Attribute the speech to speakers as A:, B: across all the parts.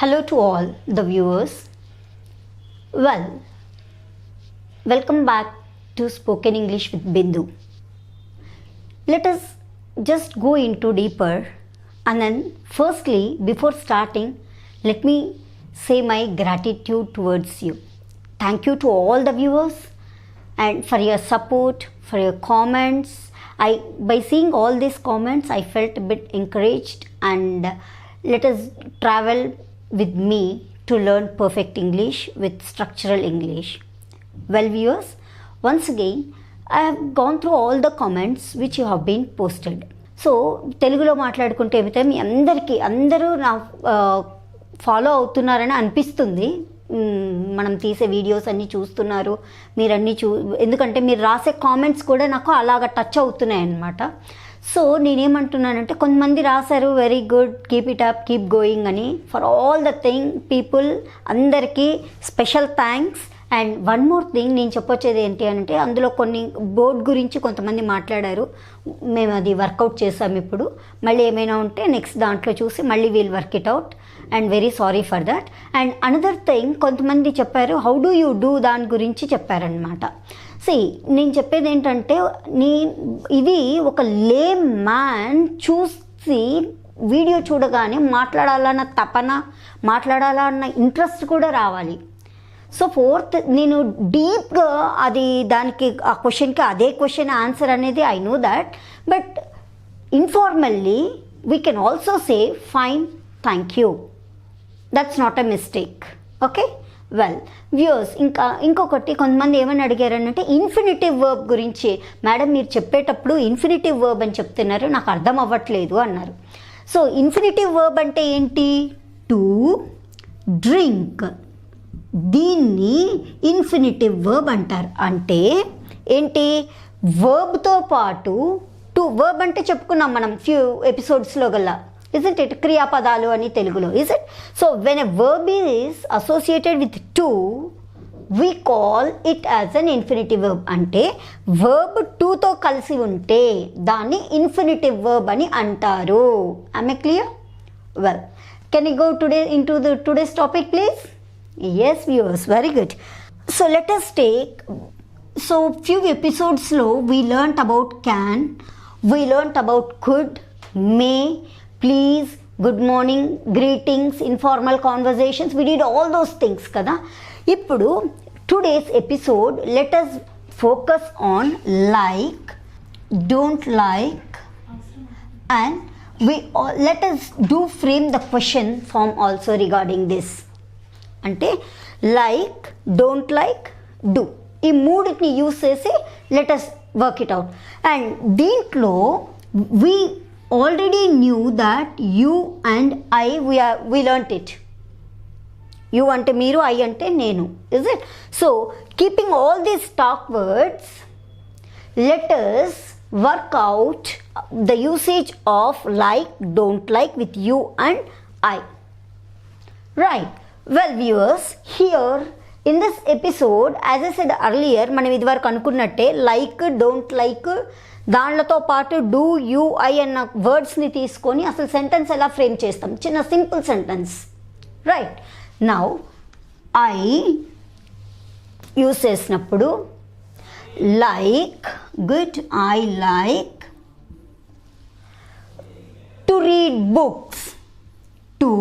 A: Hello to all the viewers. Well, welcome back to Spoken English with Bindhu. Let us just go into deeper, and then firstly, before starting, let me say my gratitude towards you. Thank you to all the viewers and for your support, for your comments. By seeing all these comments, I felt a bit encouraged, and let us travel with me to learn perfect English with structural English. Well, viewers, once again, I have gone through all the comments which you have been posted. So తెలుగులో మాట్లాడుకుంటే ఏమైతే మీ అందరూ నా follow అవుతున్నారని అనిపిస్తుంది. మనం తీసే videos అన్నీ చూస్తున్నారు, మీరన్నీ ఎందుకంటే మీరు రాసే కామెంట్స్ కూడా నాకు అలాగ టచ్ అవుతున్నాయి అన్నమాట. సో నేనేమంటున్నానంటే, కొంతమంది రాశారు very good, keep it up, keep going అని. ఫర్ ఆల్ ద పీపుల్ అందరికీ special thanks. And one more thing నేను చెప్పొచ్చేది ఏంటి అంటే, అందులో కొన్ని బోర్డ్ గురించి కొంతమంది మాట్లాడారు, మేము అది వర్కౌట్ చేసాము. ఇప్పుడు మళ్ళీ ఏమైనా ఉంటే నెక్స్ట్ దాంట్లో చూసి మళ్ళీ wheel work it out, and very sorry for that. And another thing, కొంతమంది చెప్పారు హౌ డూ యూ డూ, దాని గురించి చెప్పారనమాట. నేను చెప్పేది ఏంటంటే, ఇది ఒక లేమ్ మ్యాన్ చూసి వీడియో చూడగానే మాట్లాడాలన్న తపన, మాట్లాడాలన్న ఇంట్రెస్ట్ కూడా రావాలి. సో ఫోర్త్, నేను డీప్గా దానికి ఆ క్వశ్చన్కి అదే క్వశ్చన్ ఆన్సర్ అనేది I know that, but informally we can also say fine, thank you, that's not a mistake. Okay, well viewers, ఇంకొకటి కొంతమంది ఏమని అడిగారనంటే, ఇన్ఫినిటివ్ వర్బ్ గురించి. మేడం మీరు చెప్పేటప్పుడు ఇన్ఫినిటివ్ వర్బ్ అని చెప్తున్నారు, నాకు అర్థం అవ్వట్లేదు అన్నారు. సో ఇన్ఫినిటివ్ వర్బ్ అంటే ఏంటి? టు డ్రింక్, దీన్ని ఇన్ఫినిటివ్ వర్బ్ అంటారు. అంటే ఏంటి? వర్బ్తో పాటు వర్బ్ అంటే చెప్పుకున్నాం మనం ఫ్యూ ఎపిసోడ్స్లో గల్లా, isn't it? క్రియాపదాలు అని తెలుగులో, is it? So when a verb is associated with to, we call it as an infinitive verb. అంటే verb toతో కలిసి ఉంటే దాన్ని infinitive verb అని అంటారు. Am I clear? Well, can you go into today's topic, please? Yes, viewers, very good. So let us take, few episodes low we learnt about can, we learnt about could, may, please, good morning, greetings, informal conversations. We did all those things kada. Ippudu today's episode, let us focus on like, don't like, and let us do frame the question form also regarding this. అంటే like, don't like, do, ఈ మూడింటిని use చేసి let us work it out. And దీంట్లో we already knew that you and I, we learnt it. You అంటే మీరు, I అంటే నేను, is it? So keeping all these talk words, let us work out the usage of like, don't like with you and I. Right. Well viewers, here in this episode, as I said earlier, మనం ఇదివరకు అనుకున్నట్టే like, don't like, దానితో పాటు do, you, I అన్న వర్డ్స్ని తీసుకొని అసలు sentence ఎలా frame చేస్తాం, చిన్న simple sentence. Right. Now I use చేసినప్పుడు like, good, I like to read books, to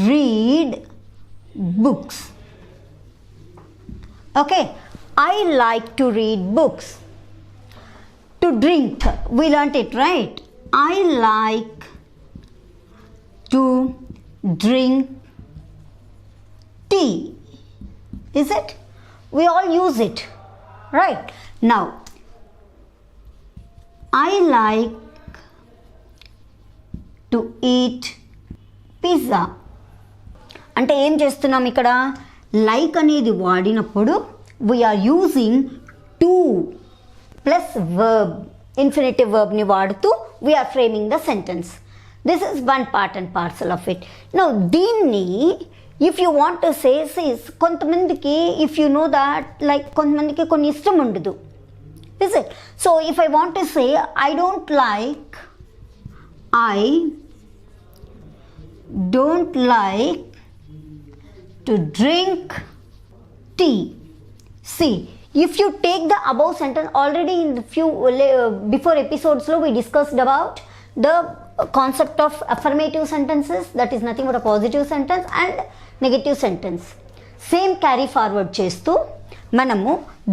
A: read books. Okay, I like to read books. To drink, we learnt it, right? I like to drink tea, is it? We all use it, right? Now I like to eat pizza. అంటే ఏం చేస్తున్నాం ఇక్కడ? Like అనేది వాడినప్పుడు we're using to plus verb, infinitive వర్బ్ని వాడుతూ we're framing the sentence. This is one part and parcel of it. Now దీన్ని if you want to say, కొంతమందికి if you know that, like కొంతమందికి కొన్ని ఇష్టం ఉండదు, is it? So if I want to say I don't like, I don't like to drink tea. See, if you take the above sentence, already in the few before episodes we discussed about the concept of affirmative sentences, that is nothing but a positive sentence, and negative sentence. Same carry forward చేస్తూ మనము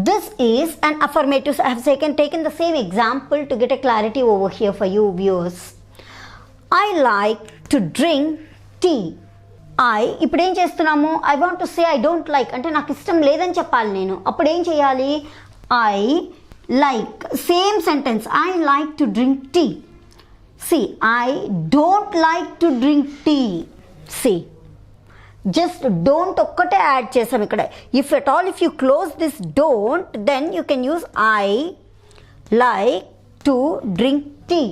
A: this is an affirmative. I have taken the same example to get a clarity over here for you viewers. I like to drink tea. ఇప్పుడు ఏం చేస్తున్నాము, I want to say I don't like అంటే నాకు ఇష్టం లేదని చెప్పాలి నేను. అప్పుడు ఏం చేయాలి, I like, same sentence, I like to drink tea. See, I don't like to drink tea. See, just don't ఒక్కటే యాడ్ చేసాం ఇక్కడ. If at all if you close this don't, then you can use I like to drink tea.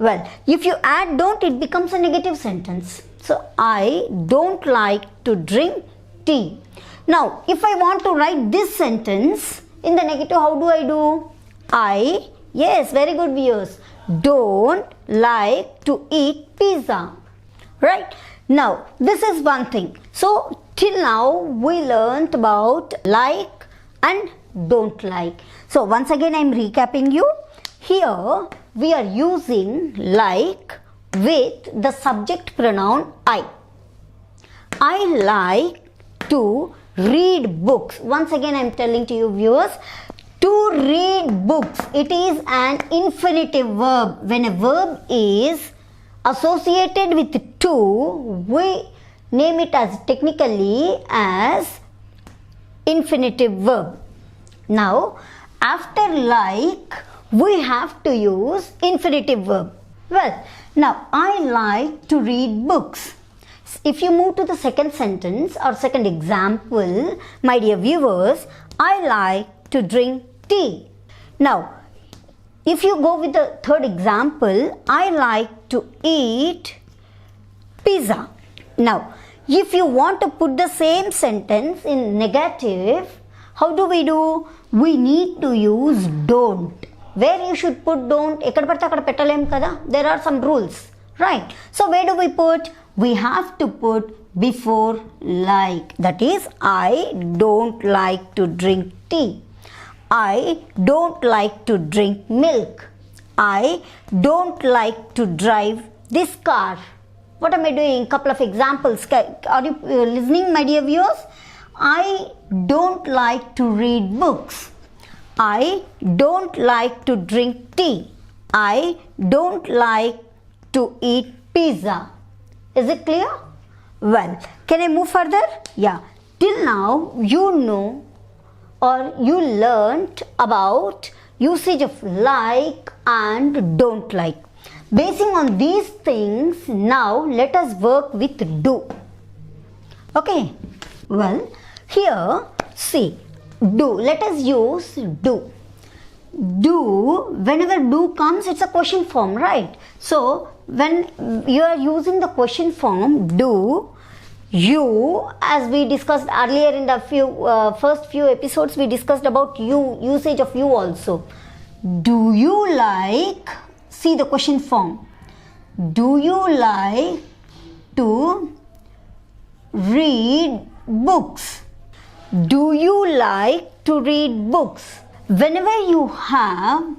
A: Well, if you add don't, it becomes a negative sentence. So, I don't like to drink tea. Now, if I want to write this sentence in the negative, how do I do? Yes, very good viewers, don't like to eat pizza. Right? Now, this is one thing. So, till now, we learnt about like and don't like. So, once again, I am recapping you. Here, we are using like with the subject pronoun I. I like to read books. Once again, I am telling to you viewers, to read books, it is an infinitive verb. When a verb is associated with to, we name it as technically as infinitive verb. Now, after like, we have to use infinitive verb. Well, now I like to read books. If you move to the second sentence or second example, my dear viewers, I like to drink tea. Now, if you go with the third example, I like to eat pizza. Now, if you want to put the same sentence in negative, how do? We need to use don't. Where you should put don't, ekkada padthe akkada pettalem kada, there are some rules, right? So where do we put? We have to put before like. That is, I don't like to drink tea. I don't like to drink milk. I don't like to drive this car. What am I doing? Couple of examples. Are you listening, my dear viewers? I don't like to read books. I don't like to drink tea. I don't like to eat pizza. Is it clear? Well, can I move further? Yeah. Till now, you know or you learnt about usage of like and don't like. Basing on these things, now let us work with do. Okay. Well, here, see. Do. Let us use do. Do, whenever do comes, it's a question form, right? So, when you are using the question form do, you, as we discussed earlier in the first few episodes, we discussed about you, usage of you also. Do you like, see the question form, do you like to read books? Do you like to read books? Whenever you have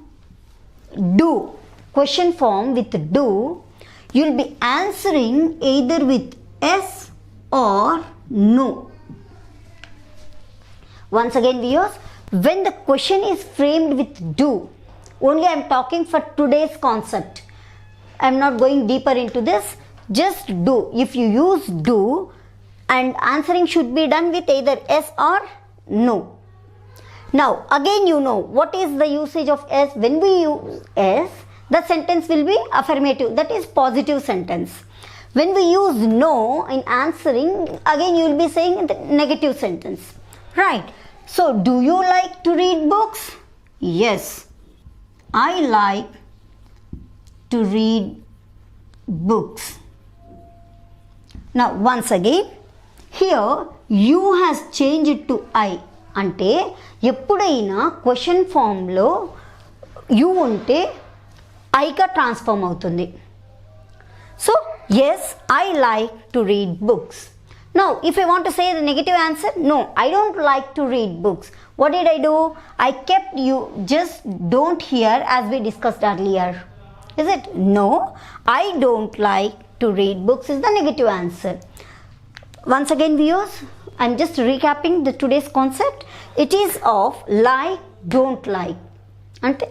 A: do, question form with do, you will be answering either with yes or no. Once again viewers, when the question is framed with do, only I am talking for today's concept. I am not going deeper into this, just do. If you use do, and answering should be done with either yes or no. Now, again you know what is the usage of yes. When we use yes, the sentence will be affirmative, that is positive sentence. When we use no in answering, again you will be saying the negative sentence, right? So, do you like to read books? Yes, I like to read books. Now, once again, here you has changed to I. అంటే ఎప్పుడైనా question ఫామ్లో you ఉంటే ఐగా transform అవుతుంది. So Yes, I like to read books. Now if I want to say the negative answer, no, I don't like to read books. What did I do? I kept you just don't hear as we discussed earlier. Is it? No, I don't like to read books is the negative answer. Once again viewers, I'm just recapping the today's concept. It is of like, don't like. And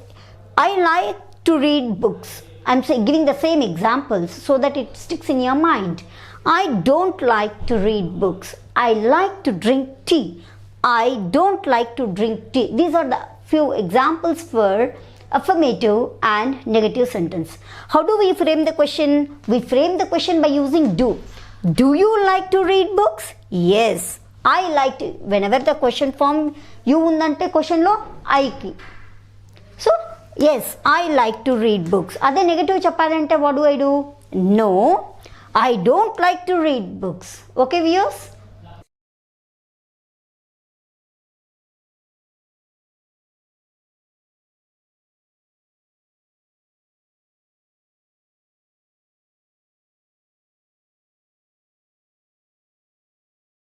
A: I like to read books. I'm giving the same examples so that it sticks in your mind. I don't like to read books. I like to drink tea. I don't like to drink tea. These are the few examples for affirmative and negative sentence. How do we frame the question? We frame the question by using do. Do you like to read books? Yes, I like to. Whenever the question form you undante question lo I ki. So yes, I like to read books. Ade negative cheppalante what do? No, I don't like to read books. Okay viewers?